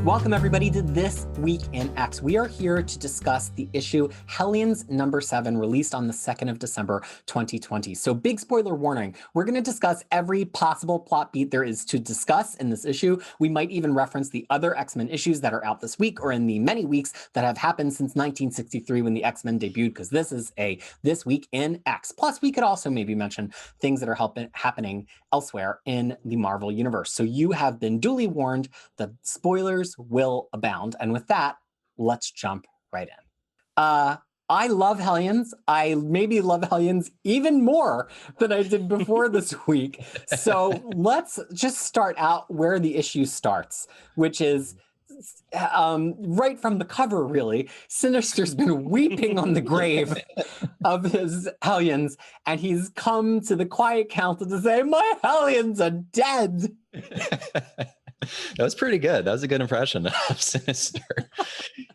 Welcome everybody to This Week in X. We are here to discuss the issue Hellions number 7, released on the 2nd of December, 2020. So big spoiler warning, we're going to discuss every possible plot beat there is to discuss in this issue. We might even reference the other X-Men issues that are out this week or in the many weeks that have happened since 1963 when the X-Men debuted, because this is a This Week in X. Plus, we could also maybe mention things that are happening elsewhere in the Marvel Universe. So you have been duly warned that spoilers will abound. And with that, let's jump right in. I love Hellions. I maybe love Hellions even more than I did before this week. So let's just start out where the issue starts, which is right from the cover, really. Sinister's been weeping on the grave of his Hellions, and he's come to the Quiet Council to say, my Hellions are dead. That was pretty good. That was a good impression of Sinister.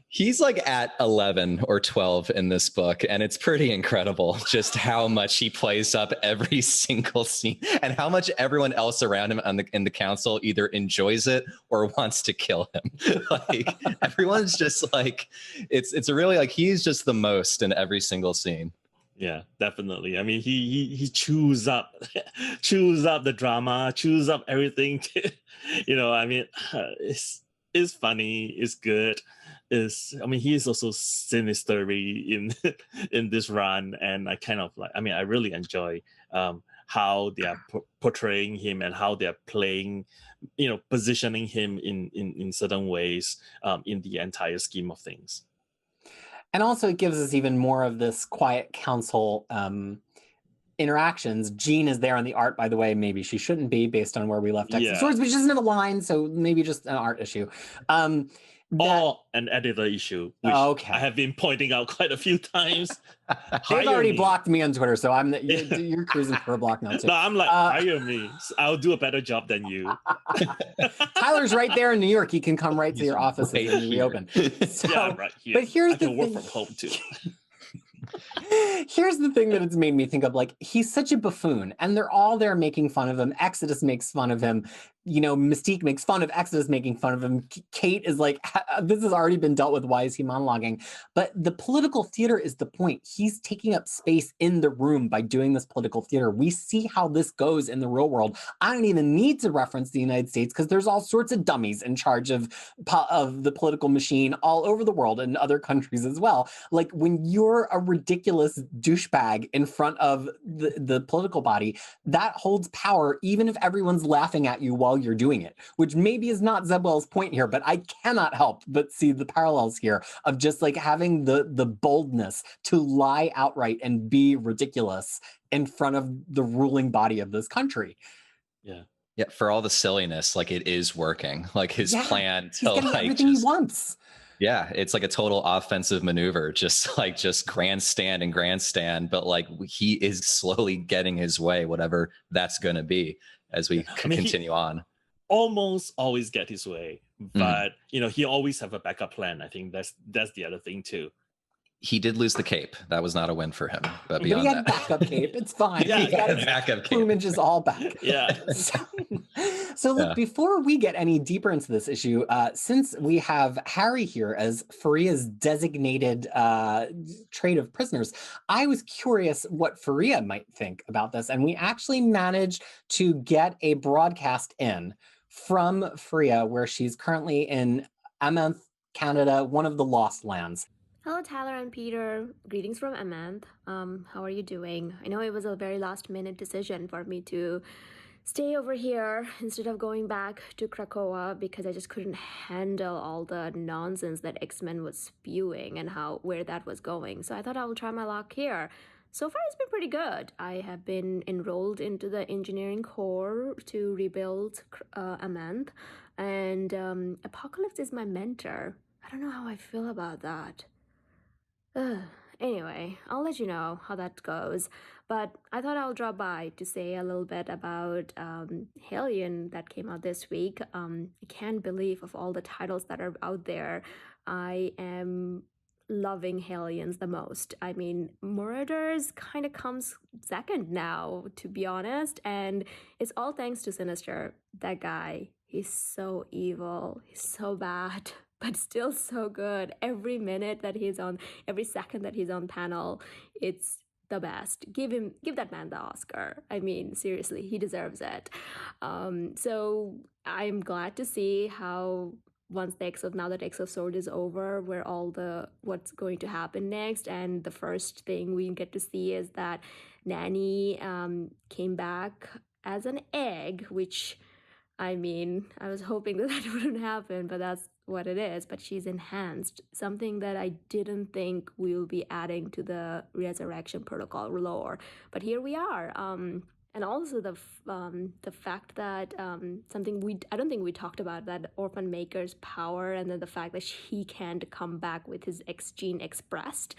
He's like at 11 or 12 in this book, and it's pretty incredible just how much he plays up every single scene and how much everyone else around him in the council either enjoys it or wants to kill him. Like everyone's just like, it's really like he's just the most in every single scene. Yeah, definitely. I mean, he chews up the drama, chews up everything. I mean, it's funny, it's good. He is also sinister in this run, and I really enjoy how they are portraying him and how they are playing, positioning him in certain ways in the entire scheme of things. And also it gives us even more of this Quiet Council interactions. Jean is there on the art, by the way. Maybe she shouldn't be based on where we left X of Swords, but she doesn't have a line, so maybe just an art issue. Or an editor issue, which I have been pointing out quite a few times. They've already blocked me on Twitter, so you're cruising for a block now too. No, I'm like, hire me. I'll do a better job than you. Tyler's right there in New York. He can come right to your office and reopen. So, yeah, right here. But here's I can work from home too. Here's the thing that it's made me think of, like, he's such a buffoon, and they're all there making fun of him. Exodus makes fun of him. Mystique makes fun of Exodus making fun of him. Kate is like, this has already been dealt with. Why is he monologuing? But the political theater is the point. He's taking up space in the room by doing this political theater. We see how this goes in the real world. I don't even need to reference the United States because there's all sorts of dummies in charge of the political machine all over the world and other countries as well. Like, when you're a ridiculous douchebag in front of the political body, that holds power even if everyone's laughing at you while you're doing it, which maybe is not Zeb Wells' point here, but I cannot help but see the parallels here of just like having the boldness to lie outright and be ridiculous in front of the ruling body of this country. Yeah. Yeah, for all the silliness, like it is working. Like his plan to he's getting everything he wants. Yeah, it's like a total offensive maneuver, just grandstand, but like he is slowly getting his way, whatever that's going to be as we continue on. Almost always get his way, but he always have a backup plan. I think that's the other thing too. He did lose the cape. That was not a win for him. But beyond he had backup cape. It's fine. Yeah, he got backup cape. Plumage is all back. Yeah. So look, before we get any deeper into this issue, since we have Harry here as Fariha's designated trade of prisoners, I was curious what Fariha might think about this. And we actually managed to get a broadcast in from Fariha, where she's currently in Amenth, Canada, one of the Lost Lands. Hello, Tyler and Peter. Greetings from Amenth. How are you doing? I know it was a very last-minute decision for me to stay over here instead of going back to Krakoa because I just couldn't handle all the nonsense that X-Men was spewing and where that was going. So I thought I would try my luck here. So far, it's been pretty good. I have been enrolled into the engineering corps to rebuild Amenth, and Apocalypse is my mentor. I don't know how I feel about that. Anyway, I'll let you know how that goes. But I thought I'll drop by to say a little bit about Hellion that came out this week. I can't believe of all the titles that are out there, I am loving Hellions the most. I mean, Marauders kind of comes second now, to be honest, and it's all thanks to Sinister. That guy, He's so evil. He's so bad, but still so good. Every minute that he's on, every second that he's on panel, it's the best. Give that man the Oscar. I mean, seriously, he deserves it. So I'm glad to see how once now that X of Sword is over, where what's going to happen next, and the first thing we get to see is that Nanny came back as an egg, which, I mean, I was hoping that wouldn't happen, but that's what it is. But she's enhanced, something that I didn't think we will be adding to the Resurrection Protocol lore. But here we are. And also the fact that something I don't think we talked about, that Orphan Maker's power, and then the fact that he can't come back with his X gene expressed.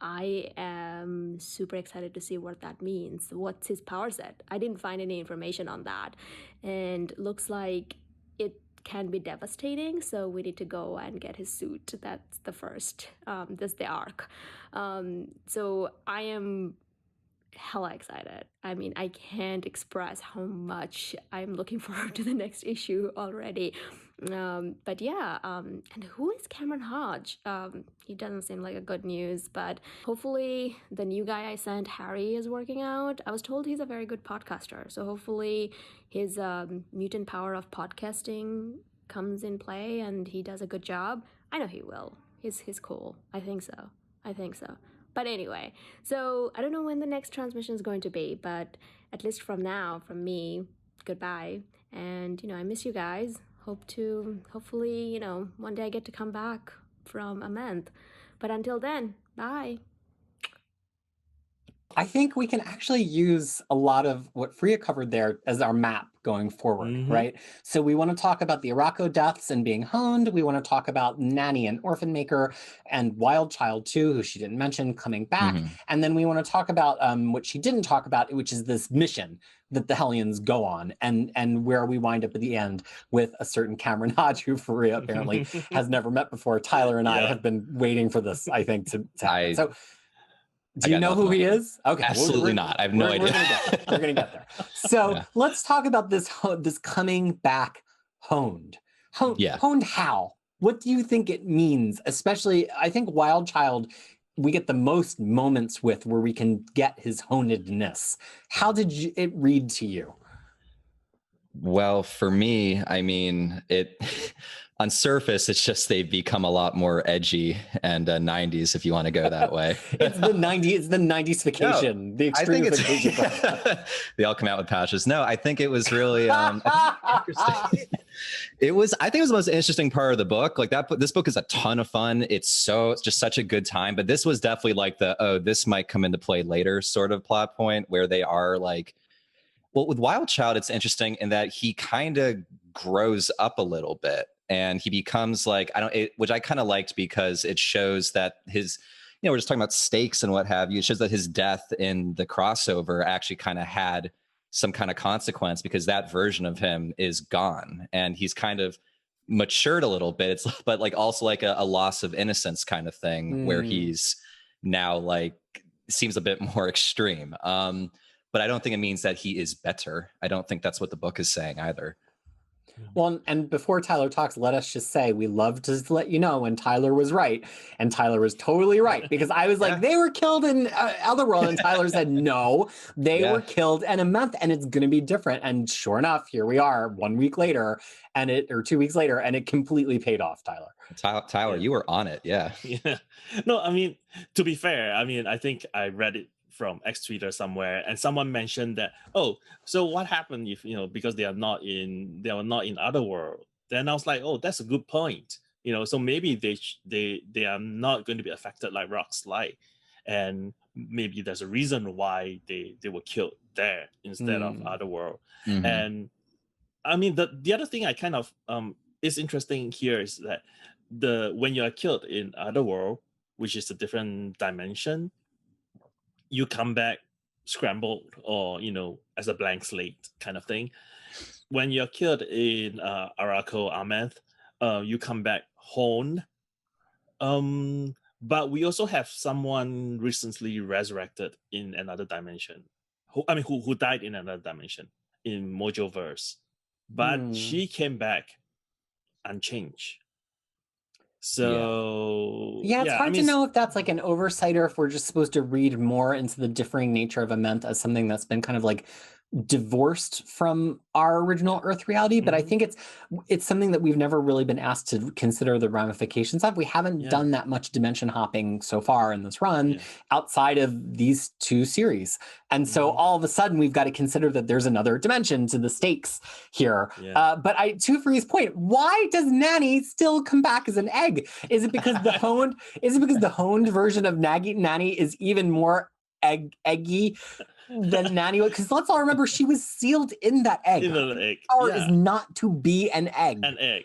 I am super excited to see what that means. What's his power set? I didn't find any information on that. And looks like it can be devastating, so we need to go and get his suit. That's the first. That's the arc. So I am hella excited. I mean, I can't express how much I'm looking forward to the next issue already. But yeah, and who is Cameron Hodge? He doesn't seem like a good news, but hopefully the new guy I sent, Harry, is working out. I was told he's a very good podcaster, so hopefully his mutant power of podcasting comes in play and he does a good job. I know he will. He's cool. I think so. But anyway, so I don't know when the next transmission is going to be, but at least from now, from me, goodbye. And, I miss you guys. Hopefully, one day I get to come back from Amenth. But until then, bye. I think we can actually use a lot of what Freya covered there as our map going forward, right? So we want to talk about the Araco deaths and being honed. We want to talk about Nanny and Orphan Maker and Wild Child too, who she didn't mention, coming back. And then we want to talk about what she didn't talk about, which is this mission that the Hellions go on, and where we wind up at the end with a certain Cameron Hodge, who Freya apparently has never met before. Tyler and I have been waiting for this, I think, to happen. So do you know who he is? Okay, absolutely not. I have no idea. We're gonna get there. So let's talk about this coming back honed. Honed how? What do you think it means? Especially, I think Wild Child, we get the most moments with where we can get his honedness. How did it read to you? Well, for me, I mean, on surface, it's just they've become a lot more edgy and 90s, if you want to go that way. It's the 90s vacation. No, the extreme vacation. They all come out with patches. No, I think it was really interesting. I think it was the most interesting part of the book. Like this book is a ton of fun. It's just such a good time. But this was definitely like this might come into play later sort of plot point, where they are like, well, with Wild Child, it's interesting in that he kind of grows up a little bit. And he becomes like, which I kind of liked, because it shows that his, we're just talking about stakes and what have you. It shows that his death in the crossover actually kind of had some kind of consequence, because that version of him is gone and he's kind of matured a little bit. But like also like a loss of innocence kind of thing, where he's now like seems a bit more extreme. But I don't think it means that he is better. I don't think that's what the book is saying either. Well, and before Tyler talks, let us just say we love to let you know when Tyler was right, and Tyler was totally right, because I was like, they were killed in Otherworld, and Tyler said no, they were killed in Amenth, and it's going to be different. And sure enough, here we are 1 week later, or 2 weeks later, and it completely paid off. Tyler, you were on it, yeah. No, I mean, to be fair, I think I read it from X Twitter somewhere, and someone mentioned that, so what happened if because they were not in Otherworld? Then I was like, that's a good point. So maybe they are not going to be affected like Rock's Light, and maybe there's a reason why they were killed there instead of Otherworld. And I mean, the other thing I kind of is interesting here is that when you are killed in Otherworld, which is a different dimension, you come back scrambled, or as a blank slate kind of thing. When you're killed in Araco Amenth, you come back honed. But we also have someone recently resurrected in another dimension, who died in another dimension in Mojoverse. but she came back unchanged. So yeah, it's hard to know if that's like an oversight or if we're just supposed to read more into the differing nature of Amenth as something that's been kind of like divorced from our original Earth reality. But I think it's something that we've never really been asked to consider the ramifications of. We haven't done that much dimension hopping so far in this run outside of these two series. And so all of a sudden we've got to consider that there's another dimension to the stakes here. But to Free's point, why does Nanny still come back as an egg? Is it because the honed version of Nanny is even more eggy than Nanny? Because let's all remember, she was sealed in that egg. Power is not to be an egg. An egg.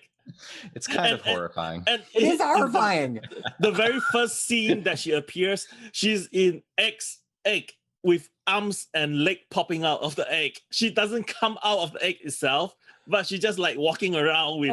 It's kind of horrifying. And it is horrifying. The very first scene that she appears, she's in egg with arms and leg popping out of the egg. She doesn't come out of the egg itself, but she's just like walking around with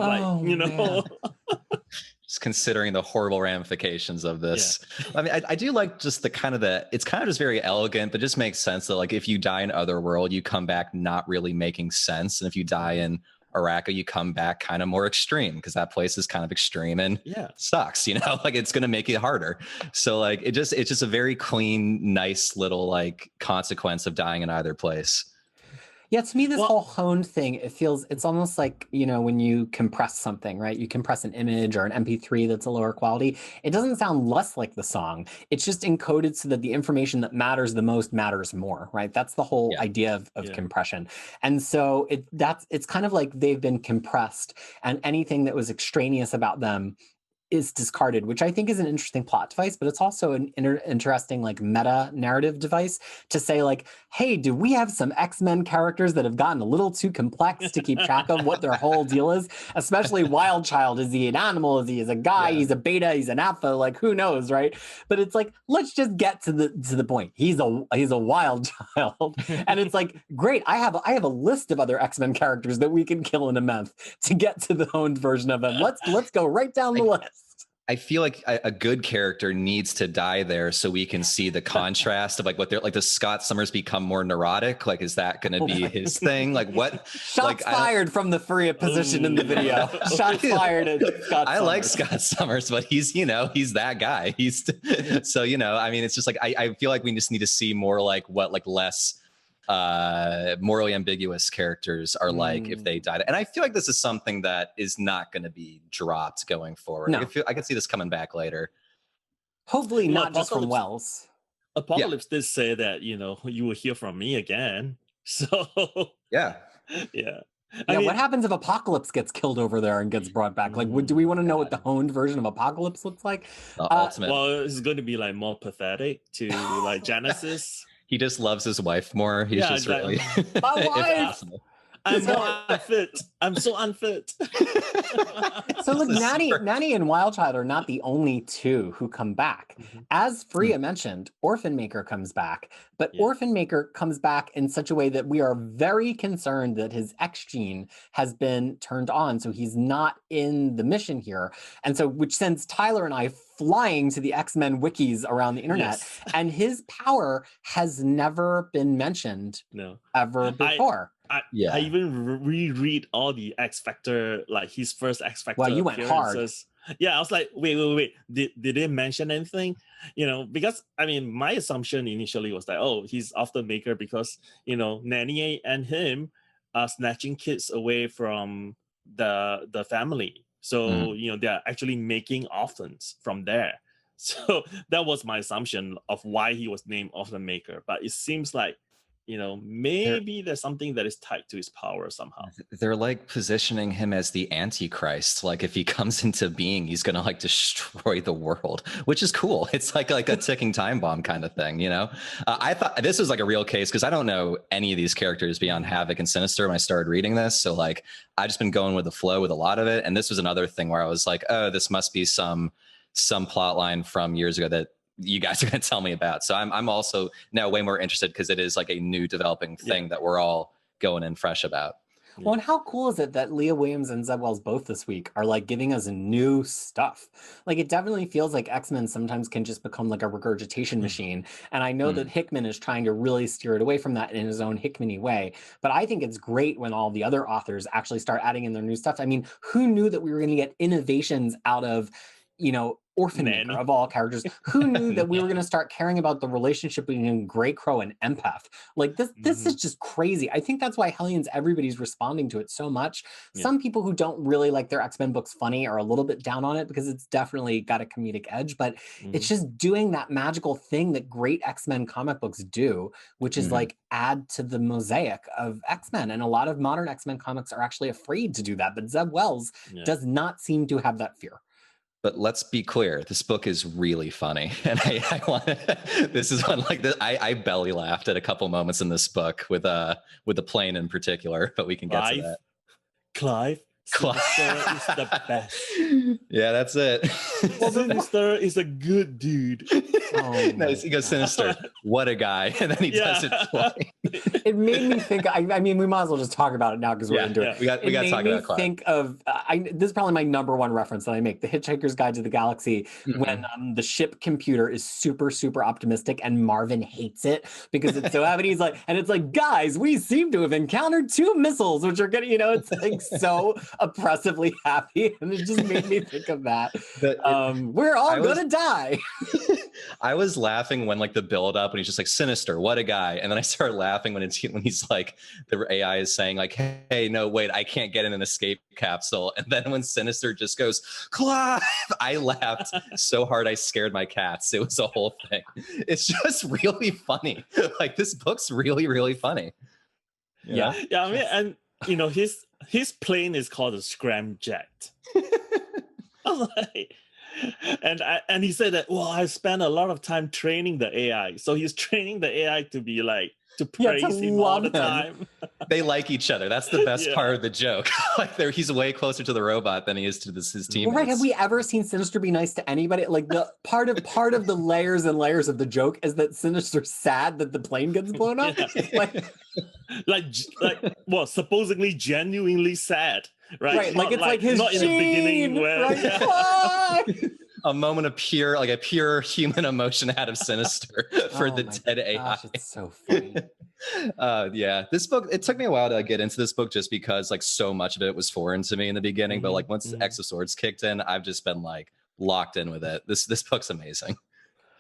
just considering the horrible ramifications of this. I mean, I do like just it's kind of just very elegant, but just makes sense that like if you die in Otherworld, you come back not really making sense. And if you die in Araka, you come back kind of more extreme because that place is kind of extreme and sucks, like it's going to make it harder. So like it's just a very clean, nice little like consequence of dying in either place. Yeah, to me, this whole honed thing, it's almost like, when you compress something, right? You compress an image or an MP3 that's a lower quality. It doesn't sound less like the song. It's just encoded so that the information that matters the most matters more, right? That's the whole idea of compression. And so it's kind of like they've been compressed, and anything that was extraneous about them is discarded, which I think is an interesting plot device, but it's also an interesting like meta narrative device to say like, hey, do we have some X-Men characters that have gotten a little too complex to keep track of what their whole deal is? Especially Wild Child. Is he an animal? Is he a guy? He's a beta? He's an alpha? Like, who knows, right? But it's like, let's just get to the point. He's a wild child. And it's like, great, I have a list of other X-Men characters that we can kill in Amenth to get to the honed version of him. Let's go right down the list. I feel like a good character needs to die there so we can see the contrast of like what they're like. Does Scott Summers become more neurotic? Like, is that going to be his thing? Like what? Shots fired from the Fariha position in the video. Shots fired at Scott Summers. I like Scott Summers, but he's that guy. So, I mean, it's just like, I feel like we just need to see more like what like less morally ambiguous characters are like if they died. And I feel like this is something that is not going to be dropped going forward. No. I can see this coming back later. Hopefully not just from Wells. Apocalypse did say that, you will hear from me again. So yeah. I mean, what happens if Apocalypse gets killed over there and gets brought back? Like, do we want to know what the honed version of Apocalypse looks like? Ultimate. Well, it's going to be like more pathetic to like Genesis. He just loves his wife more. He's just really my wife. I'm more unfit. I'm so unfit. So look, Nanny and Wild Child are not the only two who come back. As Fariha mentioned, Orphan Maker comes back, but Orphan Maker comes back in such a way that we are very concerned that his X gene has been turned on, so he's not in the mission here. And so, which sends Tyler and I flying to the X-Men wikis around the internet, and his power has never been mentioned ever before. I even reread all the X Factor, like his first X Factor. Well, you went hard. Yeah, I was like, wait. Did they mention anything? Because I mean, my assumption initially was that, oh, he's after Maker because Nanny and him are snatching kids away from the family. So they're actually making orphans from there. So that was my assumption of why he was named Orphan Maker. But it seems like maybe there's something that is tied to his power somehow. They're like positioning him as the Antichrist. Like if he comes into being, he's gonna like destroy the world, which is cool. It's like a ticking time bomb kind of thing, I thought this was like a real case because I don't know any of these characters beyond Havoc and Sinister when I started reading this. So like I just been going with the flow with a lot of it. And this was another thing where I was like, oh, this must be some plot line from years ago that you guys are going to tell me about. So I'm also now way more interested because it is like a new developing thing that we're all going in fresh about. Well, and how cool is it that Leah Williams and Zeb Wells both this week are like giving us new stuff? Like it definitely feels like X-Men sometimes can just become like a regurgitation machine. And I know that Hickman is trying to really steer it away from that in his own Hickman-y way. But I think it's great when all the other authors actually start adding in their new stuff. I mean, who knew that we were going to get innovations out of, Orphan Maker of all characters? Who knew that we were going to start caring about the relationship between Grey Crow and Empath? Like this is just crazy. I think that's why Hellions, everybody's responding to it so much. Some people who don't really like their X-Men books funny are a little bit down on it because it's definitely got a comedic edge, but it's just doing that magical thing that great X-Men comic books do, which is like add to the mosaic of X-Men. And a lot of modern X-Men comics are actually afraid to do that, but Zeb Wells does not seem to have that fear. But let's be clear, this book is really funny. And I want this is one like this. I belly laughed at a couple moments in this book with the plane in particular, but we can get to that. Clive Sinister is the best. Yeah, that's it. Well, Sinister is a good dude. Oh nice. He goes, Sinister, what a guy. And then he does it twice. It made me think, I mean, we might as well just talk about it now because we're into it. We got to talk about Clive. Think of, this is probably my number one reference that I make, The Hitchhiker's Guide to the Galaxy, when the ship computer is super, super optimistic and Marvin hates it because it's so happy. He's like, and it's like, guys, we seem to have encountered 2 missiles, which are getting, it's like so oppressively happy. And it just made me think of that. We're all gonna die. I was laughing when like the build up and he's just like, Sinister, what a guy. And then I start laughing when he's like, the AI is saying like, hey, no, wait, I can't get in an escape capsule. And then when Sinister just goes, Clive, I laughed so hard I scared my cats. It was a whole thing. It's just really funny. Like this book's really, really funny. Yeah. I mean, and his plane is called a scramjet. I was like, and he said that, well, I spent a lot of time training the AI. So he's training the AI to be like, to praise him all the time. They like each other. That's the best part of the joke. Like he's way closer to the robot than he is to his teammates. Right. Have we ever seen Sinister be nice to anybody? Like the part of the layers and layers of the joke is that Sinister's sad that the plane gets blown up. Well, supposedly genuinely sad. Right. Like it's like his not in the beginning where a moment of pure human emotion out of Sinister for the dead AI. Gosh, it's so funny. This book, it took me a while to get into this book just because like so much of it was foreign to me in the beginning. But like once X of Swords kicked in, I've just been like locked in with it. This book's amazing.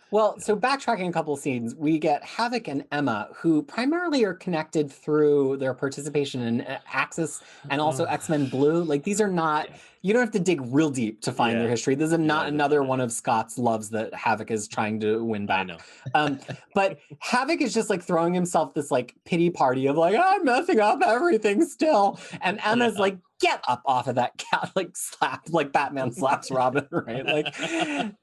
Well, so backtracking a couple of scenes, we get Havoc and Emma, who primarily are connected through their participation in Axis and also X-Men Blue. Like these are not, you don't have to dig real deep to find their history. This is not another one of Scott's loves that Havoc is trying to win back. I know. But Havoc is just like throwing himself this like pity party of like, I'm messing up everything still. And Emma's like, get up off of that cat, like Batman slaps Robin, right? Like...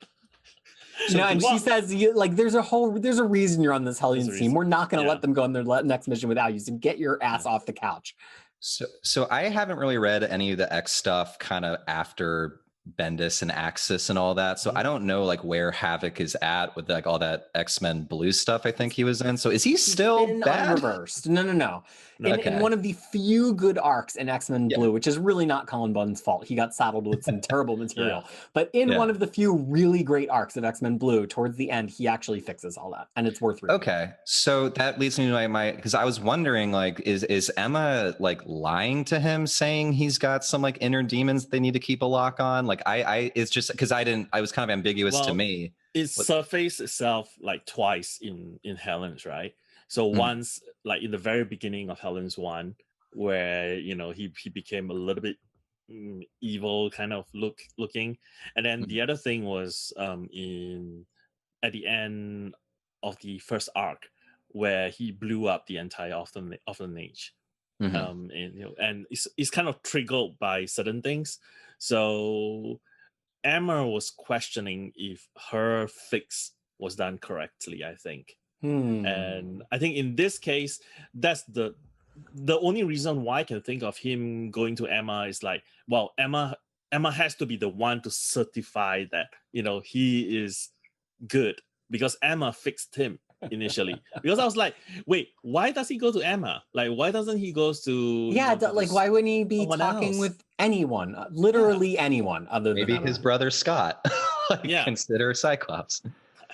and she says, there's a reason you're on this Hellions team. We're not going to let them go on their next mission without you. So get your ass off the couch. So I haven't really read any of the X stuff kind of after Bendis and Axis and all that. So I don't know like where Havoc is at with like all that X-Men Blue stuff I think he was in. So is he still bad? Reversed? No. In one of the few good arcs in X-Men Blue, which is really not Colin Bunn's fault. He got saddled with some terrible material. But in one of the few really great arcs of X-Men Blue, towards the end, he actually fixes all that. And it's worth reading. Okay. So that leads me to my because I was wondering, like, is Emma like lying to him saying he's got some like inner demons they need to keep a lock on? Like I it's just because I was kind of ambiguous to me. It surfaced itself like twice in Hellions, right? So once, like in the very beginning of Hellions 1, where he became a little bit evil kind of looking, and then the other thing was at the end of the first arc where he blew up the entire orphanage, and it's kind of triggered by certain things. So Emma was questioning if her fix was done correctly, I think. And I think in this case, that's the only reason why I can think of him going to Emma is like, well, Emma has to be the one to certify that he is good because Emma fixed him. initially, because I was like, wait, why does he go to Emma? Like, why doesn't he goes to like why wouldn't he be someone talking else? with anyone, literally anyone other than Maybe Emma? his brother Scott. Yeah. Consider Cyclops.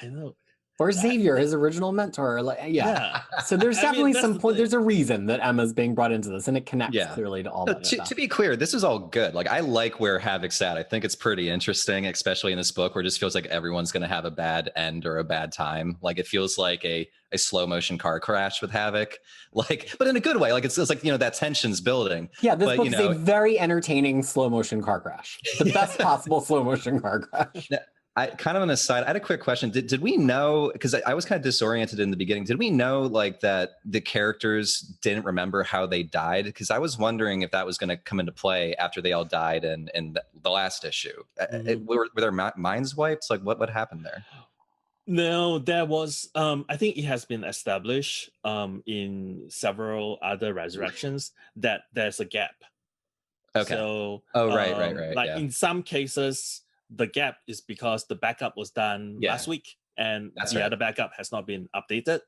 I know. Or Xavier, his original mentor. Like, yeah. So there's I mean, definitely that's some the point. thing. There's a reason that Emma's being brought into this, and it connects Yeah. clearly to all No, that to stuff. be clear, this is all good. Like, I like where Havoc's at. I think it's pretty interesting, especially in this book where it just feels like everyone's going to have a bad end or a bad time. Like, it feels like a slow motion car crash with Havoc, like, but in a good way. Like, it's like, that tension's building. Yeah, this but, book is a very entertaining slow motion car crash. The best possible slow motion car crash. I kind of on a side, I had a quick question. Did we know, because I was kind of disoriented in the beginning, did we know like that the characters didn't remember how they died? Because I was wondering if that was going to come into play after they all died in the last issue. Were their minds wiped? Like what happened there? No, there was I think it has been established in several other resurrections that there's a gap. Okay. So right. Like in some cases, the gap is because the backup was done last week and the other backup has not been updated.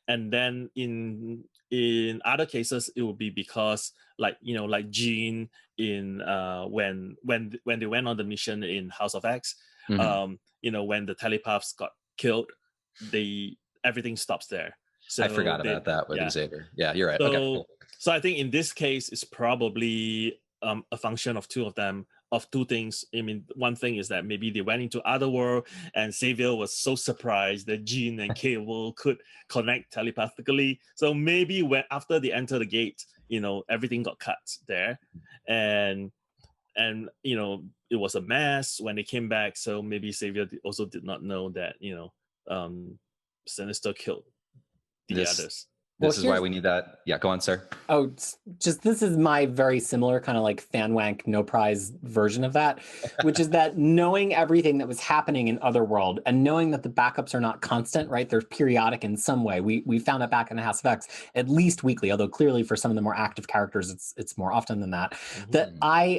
And then in other cases, it would be because like Jean in when they went on the mission in House of X, when the telepaths got killed, everything stops there. So I forgot about that with Xavier. Yeah, you're right. So I think in this case, it's probably a function of two things. I mean, one thing is that maybe they went into other world and Xavier was so surprised that Jean and Cable could connect telepathically. So maybe after they enter the gate, everything got cut there. And it was a mess when they came back. So maybe Xavier also did not know that, Sinister killed the others. This is why we need that. Yeah, go on, sir. Oh, just this is my very similar kind of like fan wank, no prize version of that, which is that knowing everything that was happening in Otherworld and knowing that the backups are not constant, right? They're periodic in some way. We found it back in House of X, at least weekly, although clearly for some of the more active characters, it's more often than that. Mm-hmm. That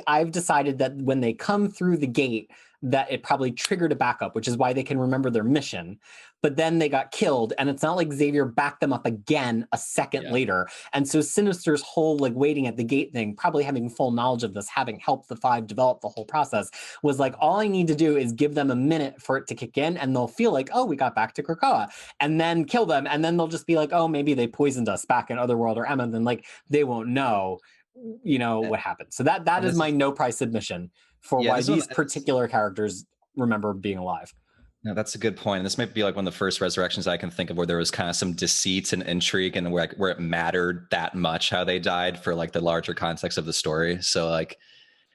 I've decided that when they come through the gate, that it probably triggered a backup, which is why they can remember their mission. But then they got killed, and it's not like Xavier backed them up again a second later. And so Sinister's whole like waiting at the gate thing, probably having full knowledge of this, having helped the Five develop the whole process, was like, all I need to do is give them a minute for it to kick in, and they'll feel like, oh, we got back to Krakoa, and then kill them, and then they'll just be like, oh, maybe they poisoned us back in Otherworld or Amenth, and like they won't know, what happened. So that is my no prize submission for why these particular characters remember being alive. No, that's a good point. And this might be like one of the first resurrections I can think of where there was kind of some deceit and intrigue and where it mattered that much how they died for like the larger context of the story. So like,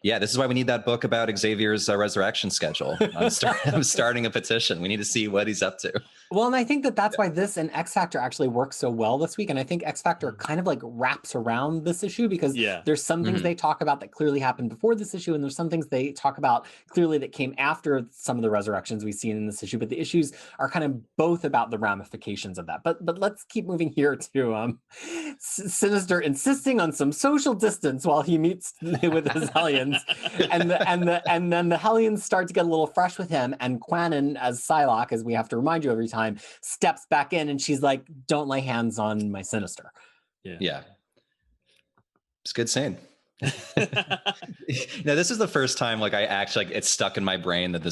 yeah, this is why we need that book about Xavier's resurrection schedule. I'm starting a petition. We need to see what he's up to. Well, and I think that's why this and X Factor actually work so well this week. And I think X Factor kind of like wraps around this issue because there's some things they talk about that clearly happened before this issue. And there's some things they talk about clearly that came after some of the resurrections we've seen in this issue. But the issues are kind of both about the ramifications of that. But let's keep moving here to Sinister insisting on some social distance while he meets with his Hellions. And then the Hellions start to get a little fresh with him. And Quanon, as Psylocke, as we have to remind you every time, steps back in and she's like, don't lay hands on my Sinister. Yeah. It's a good scene. Now, this is the first time like I actually it's stuck in my brain that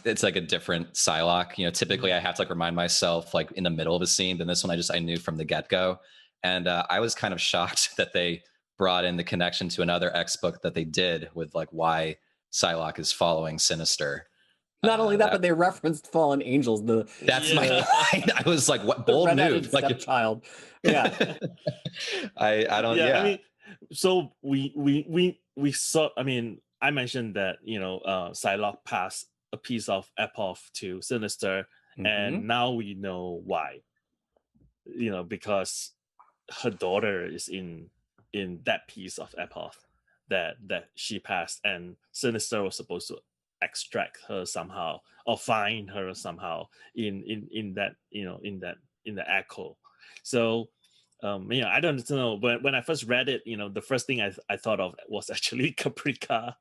it's like a different Psylocke. Typically I have to like remind myself like in the middle of a scene, but this one I knew from the get-go. And I was kind of shocked that they brought in the connection to another X book that they did with like why Psylocke is following Sinister. Not only that, but they referenced Fallen Angels. That's my line. I was like, what bold move? Like a child. Yeah. I don't. Yeah. I mean, so we saw. I mean, I mentioned that Psylocke passed a piece of Amenth to Sinister, and now we know why. Because her daughter is in that piece of Amenth that she passed, and Sinister was supposed to extract her somehow or find her somehow in that in the echo. So I don't know, when I first read it, the first thing I thought of was actually Caprica,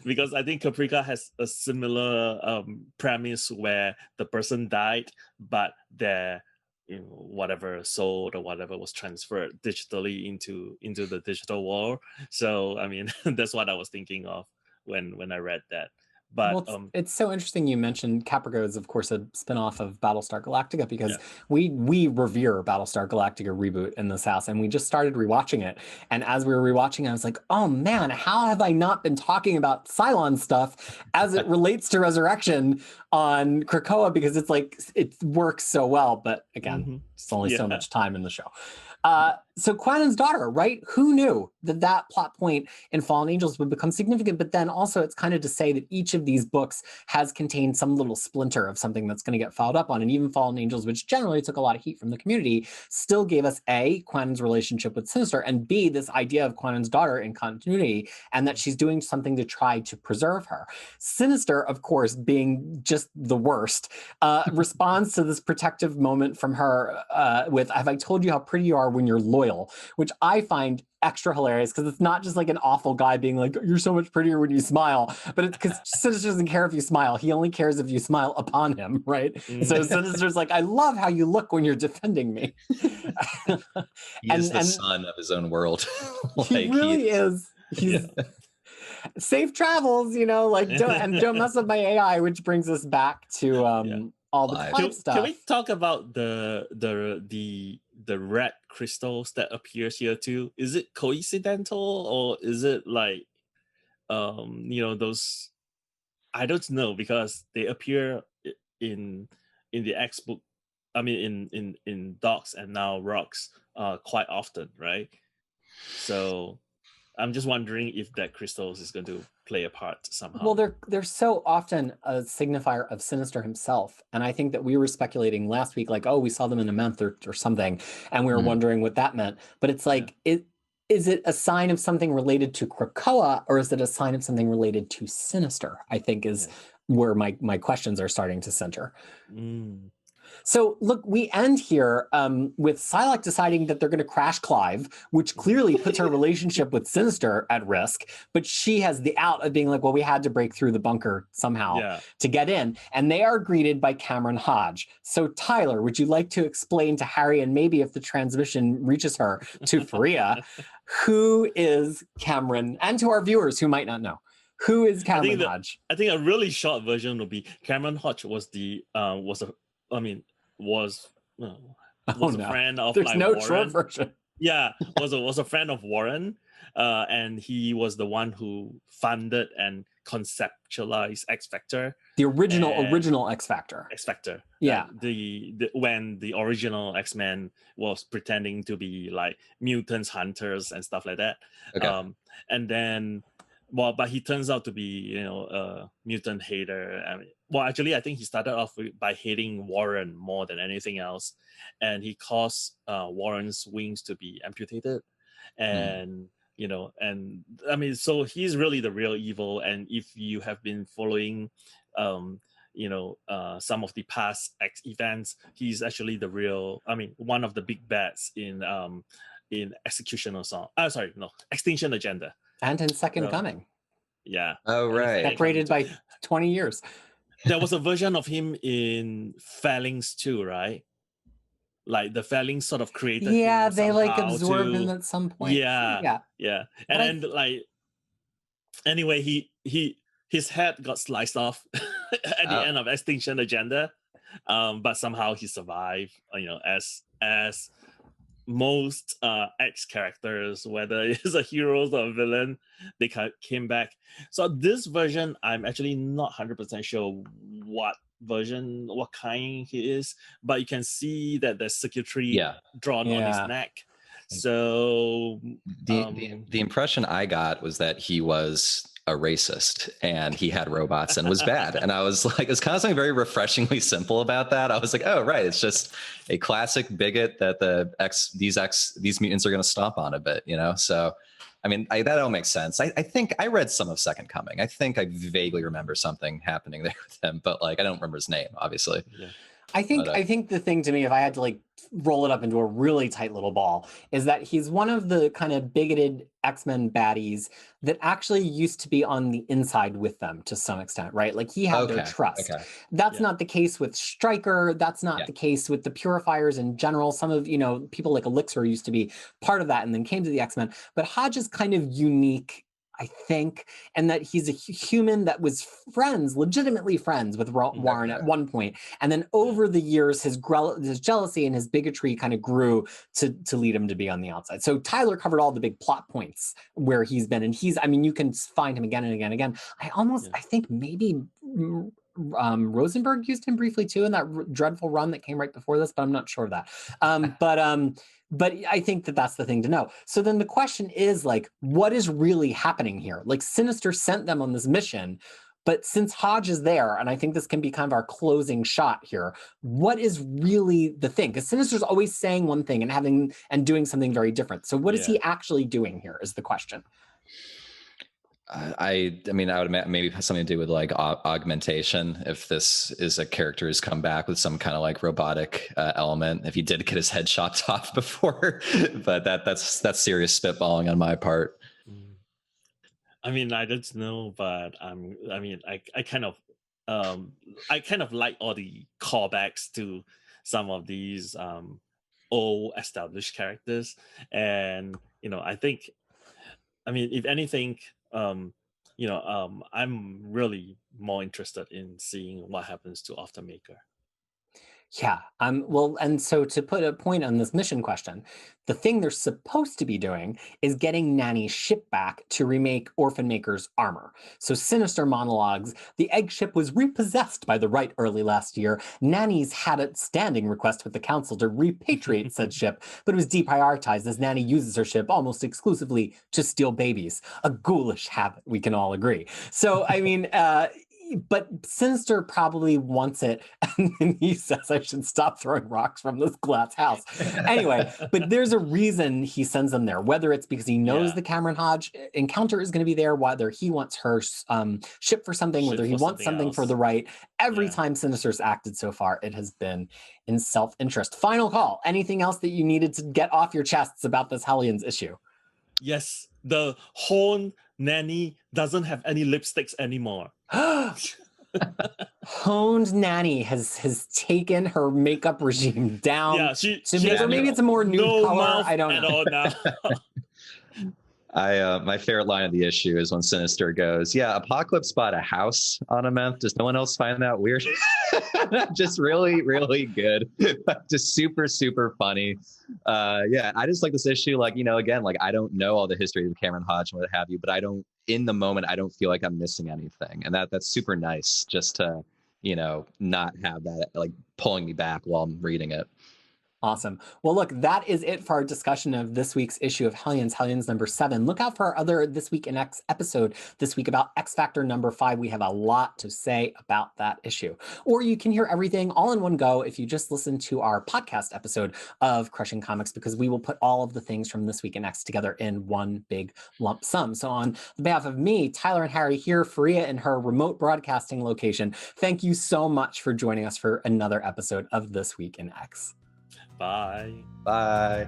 because I think Caprica has a similar premise where the person died but their whatever sold or whatever was transferred digitally into the digital world. So I mean, that's what I was thinking of when I read that. But Well, it's so interesting you mentioned Caprico is, of course, a spinoff of Battlestar Galactica because yeah. we revere Battlestar Galactica reboot in this house, and we just started rewatching it. And as we were rewatching, I was like, oh man, how have I not been talking about Cylon stuff as it relates to Resurrection on Krakoa? Because it's like it works so well, but again, it's only so much time in the show. So Quannon's daughter, right? Who knew that plot point in Fallen Angels would become significant? But then also it's kind of to say that each of these books has contained some little splinter of something that's going to get followed up on. And even Fallen Angels, which generally took a lot of heat from the community, still gave us A, Quannon's relationship with Sinister, and B, this idea of Quannon's daughter in continuity, and that she's doing something to try to preserve her. Sinister, of course, being just the worst, responds to this protective moment from her with, have I told you how pretty you are when you're loyal? Which I find extra hilarious because it's not just like an awful guy being like, you're so much prettier when you smile, but it's because Sinister doesn't care if you smile. He only cares if you smile upon him, right? So Sinister's like, I love how you look when you're defending me. He is the son of his own world. He really is. He's safe travels, like don't mess up my AI, which brings us back to all the Clive stuff. Can we talk about the red crystals that appears here too? Is it coincidental or is it like those? I don't know, because they appear in the X book. I mean in Docs and now Rocks quite often, right? So I'm just wondering if that crystals is going to play a part somehow. Well, they're so often a signifier of Sinister himself. And I think that we were speculating last week, like, oh, we saw them in Amenth or something, and we were wondering what that meant. But it's like, is it a sign of something related to Krakoa, or is it a sign of something related to Sinister? I think is where my questions are starting to center. So look, we end here with Psylocke deciding that they're going to crash Clive, which clearly puts her relationship with Sinister at risk. But she has the out of being like, well, we had to break through the bunker somehow to get in. And they are greeted by Cameron Hodge. So Tyler, would you like to explain to Harry, and maybe if the transmission reaches her, to Fariha, who is Cameron, and to our viewers who might not know? Who is Cameron Hodge? I think a really short version would be Cameron Hodge was a friend of There's no Warren. short version. Yeah, was a friend of Warren, and he was the one who funded and conceptualized X Factor. The original X Factor. X Factor. Yeah. When the original X-Men was pretending to be like mutants, hunters, and stuff like that. Okay. And then, but he turns out to be a mutant hater. Actually, I think he started off by hating Warren more than anything else, and he caused Warren's wings to be amputated, and so he's really the real evil. And if you have been following, some of the past X events, he's actually the real. One of the big bats in Extinction Agenda, and in Second Coming. Yeah. Oh, right. Separated by 20 years. There was a version of him in Phalanx too, right? Like the Phalanx sort of created. Yeah, they like absorbed him at some point. Yeah. And then anyway, his head got sliced off at the end of Extinction Agenda, but somehow he survived. As most X characters, whether it's a hero or a villain, they came back. So this version, I'm actually not 100% sure what kind he is, but you can see that there's circuitry drawn on his neck. So the impression I got was that he was a racist and he had robots and was bad. And I was like, it's kind of something very refreshingly simple about that. I was like, oh, right. It's just a classic bigot that these mutants are going to stomp on a bit, So, that all makes sense. I think I read some of Second Coming. I think I vaguely remember something happening there with him, but I don't remember his name, obviously. Yeah. I think But, I think the thing to me, if I had to like roll it up into a really tight little ball, is that he's one of the kind of bigoted X-Men baddies that actually used to be on the inside with them to some extent, right? Like he had their okay. trust. Okay. That's Yeah. not the case with Stryker. That's not Yeah. the case with the Purifiers in general. Some of, people like Elixir used to be part of that and then came to the X-Men. But Hodge is kind of unique, I think, and that he's a human that was legitimately friends with Warren at one point. And then over the years, his jealousy and his bigotry kind of grew to lead him to be on the outside. So Tyler covered all the big plot points where he's been. And you can find him again and again and again. I think maybe Rosenberg used him briefly too in that dreadful run that came right before this, but I'm not sure of that. But I think that's the thing to know. So then the question is like, what is really happening here? Like Sinister sent them on this mission, but since Hodge is there, and I think this can be kind of our closing shot here, what is really the thing? Because Sinister's always saying one thing and doing something very different. So what is he actually doing here is the question. I mean, I would imagine maybe something to do with like augmentation. If this is a character who's come back with some kind of like robotic element, if he did get his head chopped off before, but that's serious spitballing on my part. I mean, I don't know, but I kind of like all the callbacks to some of these old established characters, and I think, if anything, I'm really more interested in seeing what happens to Aftermaker. Yeah. Well, and so to put a point on this mission question, the thing they're supposed to be doing is getting Nanny's ship back to remake Orphan Maker's armor. So Sinister monologues, the egg ship was repossessed by the Right early last year. Nanny's had a standing request with the council to repatriate said ship, but it was deprioritized as Nanny uses her ship almost exclusively to steal babies. A ghoulish habit, we can all agree. So, but Sinister probably wants it, and then he says I should stop throwing rocks from this glass house. Anyway, but there's a reason he sends them there, whether it's because he knows the Cameron Hodge encounter is going to be there, whether he wants her ship for something, whether he wants something for the Right. Every time Sinister's acted so far, it has been in self-interest. Final call. Anything else that you needed to get off your chests about this Hellions issue? Yes, the Horn Nanny doesn't have any lipsticks anymore. Honed Nanny has taken her makeup regime down. Yeah, maybe it's a more nude color. I don't know. Now. My favorite line of the issue is when Sinister goes, Apocalypse bought a house on Amenth. Does no one else find that weird? Just really, really good. Just super, super funny. I just like this issue. Like, again, like I don't know all the history of Cameron Hodge and what have you, but in the moment, I don't feel like I'm missing anything. And that's super nice just to, not have that like pulling me back while I'm reading it. Awesome. Well, look, that is it for our discussion of this week's issue of Hellions number 7. Look out for our other This Week in X episode this week about X Factor number 5. We have a lot to say about that issue. Or you can hear everything all in one go if you just listen to our podcast episode of Crushing Comics, because we will put all of the things from This Week in X together in one big lump sum. So on behalf of me, Tyler and Harry here, Fariha in her remote broadcasting location, thank you so much for joining us for another episode of This Week in X. Bye. Bye.